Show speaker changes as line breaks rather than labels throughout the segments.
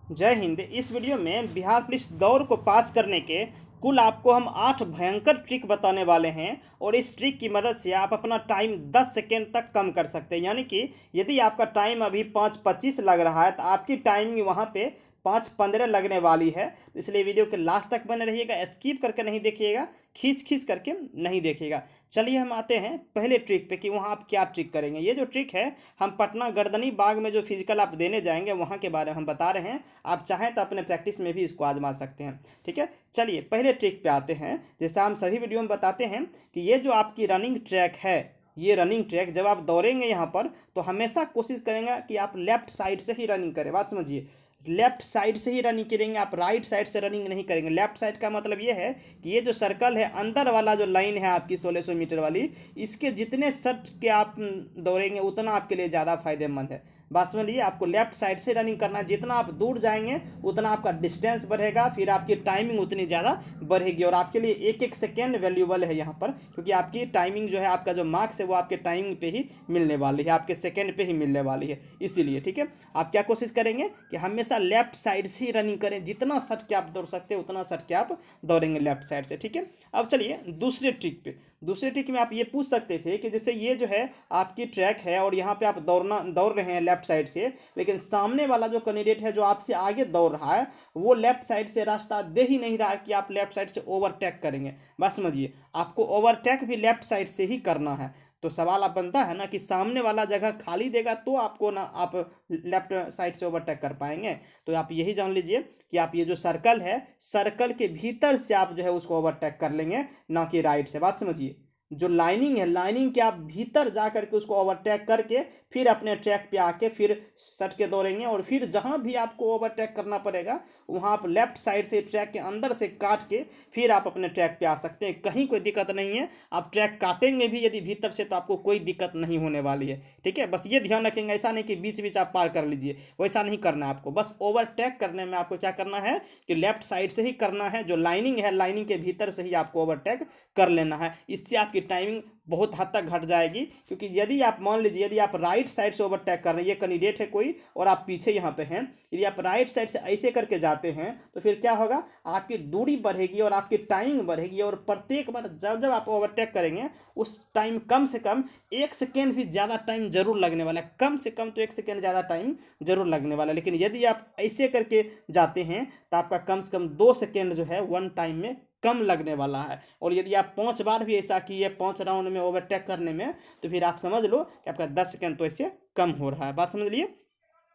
जय हिंद। इस वीडियो में बिहार पुलिस दौड़ को पास करने के कुल आपको हम 8 भयंकर ट्रिक बताने वाले हैं और इस ट्रिक की मदद से आप अपना टाइम 10 सेकेंड तक कम कर सकते हैं। यानी कि यदि आपका टाइम अभी 5:25 लग रहा है तो आपकी टाइमिंग वहाँ पे 5:15 लगने वाली है। तो इसलिए वीडियो के लास्ट तक बने रहिएगा, स्किप करके नहीं देखिएगा, खींच खींच करके नहीं देखिएगा। चलिए हम आते हैं पहले ट्रिक पे कि वहाँ आप क्या ट्रिक करेंगे। ये जो ट्रिक है हम पटना गर्दनी बाग में जो फिजिकल आप देने जाएंगे वहाँ के बारे में हम बता रहे हैं। आप चाहें तो अपने प्रैक्टिस में भी इसको आजमा सकते हैं। ठीक है, चलिए पहले ट्रिक पे आते हैं। जैसा हम सभी वीडियो में बताते हैं कि ये जो आपकी रनिंग ट्रैक है, ये रनिंग ट्रैक जब आप दौड़ेंगे यहाँ पर तो हमेशा कोशिश करेंगे कि आप लेफ्ट साइड से ही रनिंग करें। बात समझिए, लेफ्ट साइड से ही रनिंग करेंगे, आप राइट साइड से रनिंग नहीं करेंगे। लेफ्ट साइड का मतलब ये है कि ये जो सर्कल है अंदर वाला जो लाइन है आपकी 1600 मीटर वाली, इसके जितने सट के आप दौड़ेंगे उतना आपके लिए ज़्यादा फायदेमंद है। बात समझिए, आपको लेफ्ट साइड से रनिंग करना है। जितना आप दूर जाएंगे उतना आपका डिस्टेंस बढ़ेगा, फिर आपकी टाइमिंग उतनी ज़्यादा बढ़ेगी और आपके लिए एक एक सेकेंड वैल्यूबल है यहाँ पर, क्योंकि आपकी टाइमिंग जो है, आपका जो मार्क्स है वो आपके टाइमिंग पे ही मिलने वाली है, आपके सेकेंड पे ही मिलने वाली है। इसीलिए ठीक है, आप क्या कोशिश करेंगे कि हमेशा लेफ्ट साइड से ही रनिंग करें। जितना सट के आप दौड़ सकते हैं उतना सट के आप दौड़ेंगे लेफ्ट साइड से। ठीक है, अब चलिए दूसरे ट्रिक पे। दूसरे ट्रिक में आप ये पूछ सकते थे कि जैसे ये जो है आपकी ट्रैक है और यहाँ पे आप दौड़ रहे हैं लेफ्ट साइड से, लेकिन सामने वाला जो कैंडिडेट है जो आपसे आगे दौड़ रहा है वो लेफ्ट साइड से रास्ता दे ही नहीं रहा है कि आप लेफ्ट साइड से ओवरटेक करेंगे। बस समझिए, आपको ओवरटेक भी लेफ्ट साइड से ही करना है। तो सवाल अब बनता है ना कि सामने वाला जगह खाली देगा तो आपको ना आप लेफ्ट साइड से ओवरटेक कर पाएंगे। तो आप यही जान लीजिए कि आप ये जो सर्कल है, सर्कल के भीतर से आप जो है उसको ओवरटेक कर लेंगे, ना कि राइट से। बात समझिए, जो लाइनिंग है, लाइनिंग के आप भीतर जा करके उसको ओवरटेक करके फिर अपने ट्रैक पे आके फिर सट के दौड़ेंगे और फिर जहां भी आपको ओवरटेक करना पड़ेगा वहां आप लेफ्ट साइड से ट्रैक के अंदर से काट के फिर आप अपने ट्रैक पे आ सकते हैं। कहीं कोई दिक्कत नहीं है। आप ट्रैक काटेंगे भी यदि भीतर से तो आपको कोई दिक्कत नहीं होने वाली है। ठीक है, बस ये ध्यान रखेंगे, ऐसा नहीं कि बीच बीच आप पार कर लीजिए, वैसा नहीं करना है आपको। बस ओवरटेक करने में आपको क्या करना है कि लेफ्ट साइड से ही करना है। जो लाइनिंग है, लाइनिंग के भीतर से ही आपको ओवरटेक कर लेना है। इससे आपकी टाइमिंग बहुत हद तक घट जाएगी, क्योंकि यदि आप मान लीजिए यदि आप राइट साइड से ओवरटेक कर रहे हैं, ये कैंडिडेट है कोई और आप पीछे यहाँ पे हैं, यदि आप राइट साइड से ऐसे करके जाते हैं तो फिर क्या होगा, आपकी दूरी बढ़ेगी और आपकी टाइमिंग बढ़ेगी और प्रत्येक बार जब जब आप ओवरटेक करेंगे उस टाइम कम से कम 1 सेकेंड भी ज़्यादा टाइम जरूर लगने वाला है। कम से कम तो 1 सेकेंड ज़्यादा टाइम जरूर लगने वाला है। लेकिन यदि आप ऐसे करके जाते हैं तो आपका कम से कम 2 सेकेंड जो है वन टाइम में कम लगने वाला है। और यदि आप 5 बार भी ऐसा किए 5 राउंड में ओवरटेक करने में, तो फिर आप समझ लो कि आपका 10 सेकेंड तो इससे कम हो रहा है। बात समझ लिए,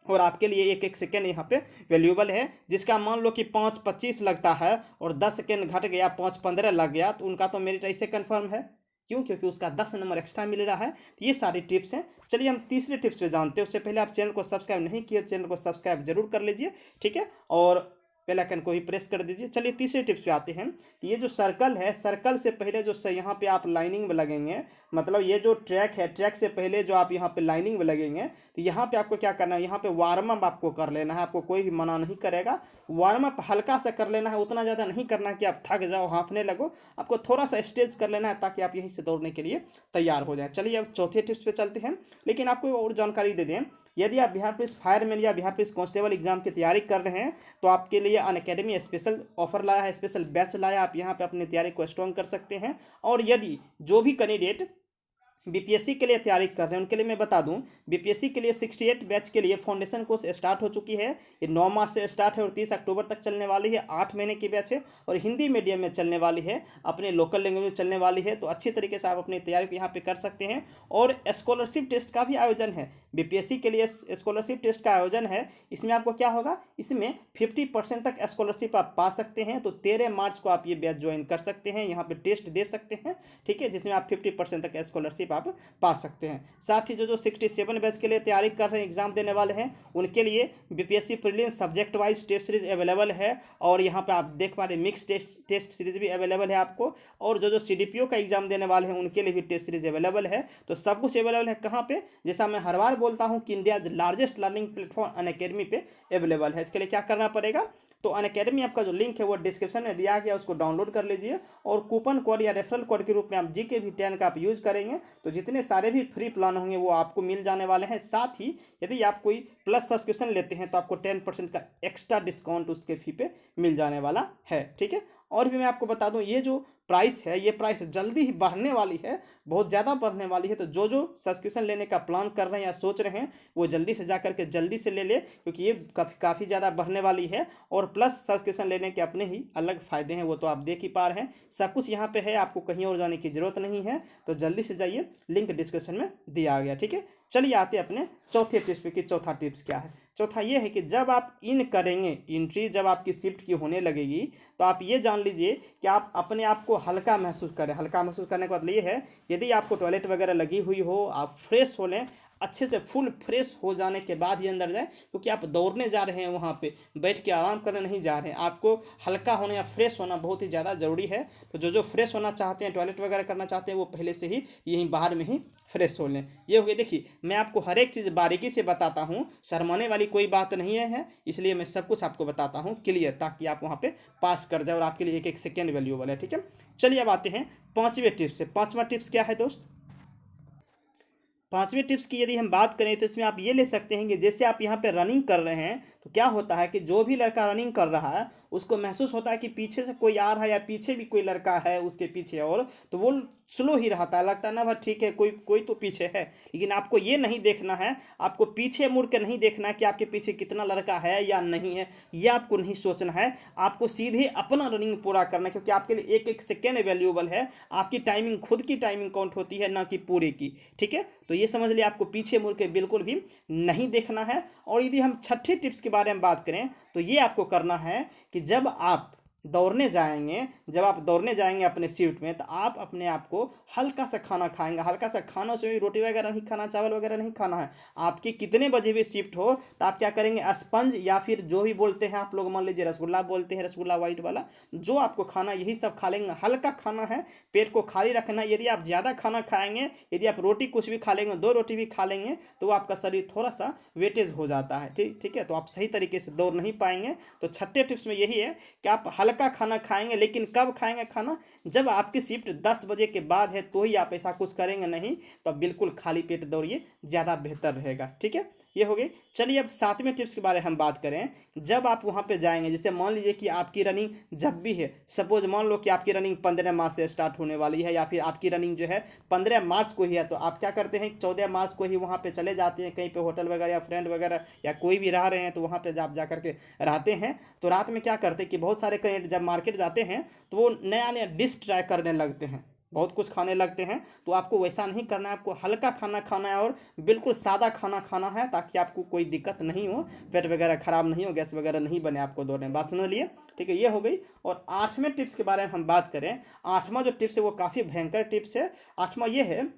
और आपके लिए एक एक सेकेंड यहाँ पे वैल्यूबल है। जिसका मान लो कि 5:25 लगता है और 10 सेकेंड घट गया, 5:15 लग गया, तो उनका तो मेरिट ऐसे कन्फर्म है। क्यों? क्योंकि उसका 10 नंबर एक्स्ट्रा मिल रहा है। तो ये सारी टिप्स हैं। चलिए हम तीसरे टिप्स पे जानते हैं। उससे पहले आप चैनल को सब्सक्राइब नहीं किए, चैनल को सब्सक्राइब जरूर कर लीजिए। ठीक है, और बेल आइकन को ही प्रेस कर दीजिए। चलिए तीसरे टिप्स पे आते हैं कि ये जो सर्कल है, सर्कल से पहले जो यहाँ पे आप लाइनिंग में लगेंगे, मतलब ये जो ट्रैक है, ट्रैक से पहले जो आप यहाँ पे लाइनिंग में लगेंगे, तो यहाँ पे आपको क्या करना है, यहाँ पे वार्म अप आपको कर लेना है। आपको कोई भी मना नहीं करेगा। वार्म अप हल्का सा कर लेना है, उतना ज़्यादा नहीं करना कि आप थक जाओ, हाँफने लगो। आपको थोड़ा सा स्ट्रेच कर लेना है ताकि आप यहीं से दौड़ने के लिए तैयार हो जाए। चलिए अब चौथे टिप्स पे चलते हैं। लेकिन आपको और जानकारी दे दें, यदि आप बिहार पुलिस फायरमैन या बिहार पुलिस कांस्टेबल एग्जाम की तैयारी कर रहे हैं तो आपके लिए अनअकैडमी स्पेशल ऑफर लाया है, स्पेशल बैच लाया। आप यहाँ पे अपनी तैयारी को स्ट्रॉन्ग कर सकते हैं। और यदि जो भी कैंडिडेट बीपीएससी के लिए तैयारी कर रहे हैं उनके लिए मैं बता दूं, बीपीएससी के लिए 68 बैच के लिए फाउंडेशन कोर्स स्टार्ट हो चुकी है। ये 9 मार्च से स्टार्ट है और 30 अक्टूबर तक चलने वाली है। 8 महीने की बैच है और हिंदी मीडियम में चलने वाली है, अपने लोकल लैंग्वेज में चलने वाली है। तो अच्छी तरीके से आप अपनी तैयारी को यहाँ पे कर सकते हैं। और स्कॉलरशिप टेस्ट का भी आयोजन है। बीपीएससी के लिए स्कॉलरशिप टेस्ट का आयोजन है। इसमें आपको क्या होगा, इसमें 50% तक स्कॉलरशिप आप पा सकते हैं। तो 13 मार्च को आप ये बैच ज्वाइन कर सकते हैं, यहाँ पे टेस्ट दे सकते हैं। ठीक है, जिसमें आप 50% तक स्कॉलरशिप आप पा सकते हैं। साथ ही जो 67 बैच के लिए तैयारी कर रहे हैं, एग्जाम देने वाले हैं, उनके लिए BPSC prelims subject wise test series available है। और यहाँ पे आप देख पा रहे मिक्स टेस्ट सीरीज भी अवेलेबल है आपको। और जो सीडीपीओ का एग्जाम देने वाले हैं उनके लिए भी टेस्ट सीरीज अवेलेबल है। तो सब कुछ अवेलेबल है कहाँ पे, जैसा मैं हर बार बोलता हूँ कि India largest learning platform Unacademy पे अवेलेबल है। इसके लिए क्या करना पड़ेगा, तो अनअकैडमी आपका जो लिंक है वो डिस्क्रिप्शन में दिया गया, उसको डाउनलोड कर लीजिए और कूपन कोड या रेफरल कोड के रूप में आप GK10 का आप यूज़ करेंगे तो जितने सारे भी फ्री प्लान होंगे वो आपको मिल जाने वाले हैं। साथ ही यदि आप कोई प्लस सब्सक्रिप्शन लेते हैं तो आपको 10% का एक्स्ट्रा डिस्काउंट उसके फी पे मिल जाने वाला है। ठीक है, और भी मैं आपको बता दूं ये जो प्राइस है, ये प्राइस जल्दी ही बढ़ने वाली है, बहुत ज़्यादा बढ़ने वाली है। तो जो सब्सक्रिप्शन लेने का प्लान कर रहे हैं या सोच रहे हैं वो जल्दी से जा करके जल्दी से ले ले, क्योंकि ये काफ़ी ज़्यादा बढ़ने वाली है। और प्लस सब्सक्रिप्शन लेने के अपने ही अलग फ़ायदे हैं, वो तो आप देख ही पा रहे हैं। सब कुछ यहाँ पे है, आपको कहीं और जाने की ज़रूरत नहीं है। तो जल्दी से जाइए, लिंक डिस्क्रिप्शन में दिया गया। ठीक है, चलिए आते हैं अपने चौथे टिप्स पे कि चौथा टिप्स क्या है। चौथा ये है कि जब आप इन करेंगे, एंट्री जब आपकी शिफ्ट की होने लगेगी तो आप ये जान लीजिए कि आप अपने आप को हल्का महसूस करें। हल्का महसूस करने का मतलब ये है, यदि आपको टॉयलेट वगैरह लगी हुई हो, आप फ्रेश हो लें, अच्छे से फुल फ्रेश हो जाने के बाद ही अंदर जाए, क्योंकि आप दौड़ने जा रहे हैं, वहाँ पे बैठ के आराम करने नहीं जा रहे हैं। आपको हल्का होना या फ्रेश होना बहुत ही ज़्यादा ज़रूरी है। तो जो फ्रेश होना चाहते हैं, टॉयलेट वगैरह करना चाहते हैं, वो पहले से ही यहीं बाहर में ही फ्रेश हो लें। ये हो गया। देखिए, मैं आपको हर एक चीज़ बारीकी से बताता हूँ, शर्माने वाली कोई बात नहीं है, इसलिए मैं सब कुछ आपको बताता हूँ क्लियर, ताकि आप वहाँ पे पास कर जाए और आपके लिए एक एक सेकेंड वैल्यूएबल है। ठीक है, चलिए अब आते हैं पाँचवें टिप्स से। पाँचवा टिप्स क्या है दोस्त? पांचवें टिप्स की यदि हम बात करें तो इसमें आप ये ले सकते हैं कि जैसे आप यहाँ पे रनिंग कर रहे हैं तो क्या होता है कि जो भी लड़का रनिंग कर रहा है उसको महसूस होता है कि पीछे से कोई आ रहा है या पीछे भी कोई लड़का है उसके पीछे, और तो वो स्लो ही रहता है, लगता है ना भाई ठीक है कोई तो पीछे है। लेकिन आपको ये नहीं देखना है, आपको पीछे मुड़ के नहीं देखना है कि आपके पीछे कितना लड़का है या नहीं है, ये आपको नहीं सोचना है। आपको सीधे अपना रनिंग पूरा करना है, क्योंकि आपके लिए एक एक सेकेंड वैल्यूएबल है। आपकी टाइमिंग, खुद की टाइमिंग काउंट होती है, ना कि पूरे की। ठीक है, तो ये समझ लिया, आपको पीछे मुड़ के बिल्कुल भी नहीं देखना है। और यदि हम छठे टिप्स के बारे में बात करें तो ये आपको करना है कि जब आप दौड़ने जाएंगे अपने शिफ्ट में, तो आप अपने आप को हल्का सा खाना खाएंगे। हल्का सा खाना, उसमें भी रोटी वगैरह नहीं खाना, चावल वगैरह नहीं खाना है। आपकी कितने बजे भी शिफ्ट हो तो आप क्या करेंगे, स्पंज या फिर जो भी बोलते हैं आप लोग, मान लीजिए रसगुल्ला बोलते हैं, रसगुल्ला वाइट वाला, जो आपको खाना यही सब खा लेंगे। हल्का खाना है, पेट को खाली रखना है। यदि आप ज़्यादा खाना खाएंगे, यदि आप रोटी कुछ भी खा लेंगे, 2 रोटी भी खा लेंगे, तो आपका शरीर थोड़ा सा वेटेज हो जाता है। ठीक है, तो आप सही तरीके से दौड़ नहीं पाएंगे। तो छठे टिप्स में यही है कि आप हल्का खाना खाएंगे, लेकिन कब खाएंगे खाना, जब आपकी शिफ्ट 10 बजे के बाद है तो ही आप ऐसा कुछ करेंगे, नहीं तो आप बिल्कुल खाली पेट दौड़िए, ज़्यादा बेहतर रहेगा। ठीक है, ये हो गई। चलिए अब 7वें टिप्स के बारे में हम बात करें। जब आप वहाँ पे जाएंगे, जैसे मान लीजिए कि आपकी रनिंग जब भी है, सपोज मान लो कि आपकी रनिंग 15 मार्च से स्टार्ट होने वाली है, या फिर आपकी रनिंग जो है 15 मार्च को ही है, तो आप क्या करते हैं, 14 मार्च को ही वहाँ पे चले जाते हैं, कहीं पे होटल वगैरह या फ्रेंड वगैरह या कोई भी रह रहे हैं तो वहाँ पे आप जा करके रहते हैं। तो रात में क्या करते हैं कि बहुत सारे कैंडिडेट जब मार्केट जाते हैं तो वो नया नया डिश ट्राई करने लगते हैं, बहुत कुछ खाने लगते हैं। तो आपको वैसा नहीं करना है, आपको हल्का खाना खाना है और बिल्कुल सादा खाना खाना है, ताकि आपको कोई दिक्कत नहीं हो, पेट वगैरह खराब नहीं हो, गैस वगैरह नहीं बने आपको दौड़ने में। बात समझ लिए? ठीक है, ये हो गई। और 8वें टिप्स के बारे में हम बात करें। 8वां जो टिप्स है वो काफ़ी भयंकर टिप्स है। 8वां ये है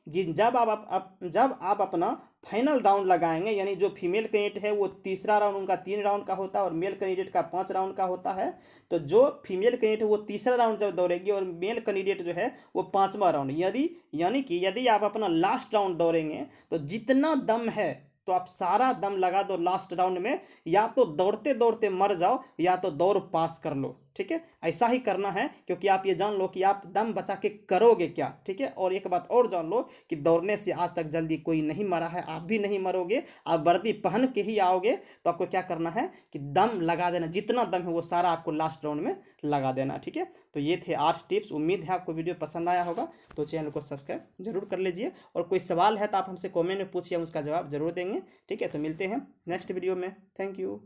जी, जब आप अपना फाइनल राउंड लगाएंगे, यानी जो फीमेल कैंडिडेट है वो तीसरा राउंड उनका 3 राउंड का होता है और मेल कैंडिडेट का 5 राउंड का होता है। तो जो फीमेल कैंडिडेट है वो तीसरा राउंड जब दौड़ेगी और मेल कैंडिडेट जो है वो 5वां राउंड, यदि आप अपना लास्ट राउंड दौड़ेंगे तो जितना दम है तो आप सारा दम लगा दो लास्ट राउंड में, या तो दौड़ते दौड़ते मर जाओ या तो दौड़ पास कर लो। ठीक है, ऐसा ही करना है, क्योंकि आप ये जान लो कि आप दम बचा के करोगे क्या। ठीक है, और एक बात और जान लो कि दौड़ने से आज तक जल्दी कोई नहीं मरा है, आप भी नहीं मरोगे। आप वर्दी पहन के ही आओगे, तो आपको क्या करना है कि दम लगा देना, जितना दम है वो सारा आपको लास्ट राउंड में लगा देना। ठीक है, तो ये थे 8 टिप्स। उम्मीद है आपको वीडियो पसंद आया होगा, तो चैनल को सब्सक्राइब जरूर कर लीजिए। और कोई सवाल है तो आप हमसे कमेंट में पूछिए, हम उसका जवाब जरूर देंगे। ठीक है, तो मिलते हैं नेक्स्ट वीडियो में। Thank you.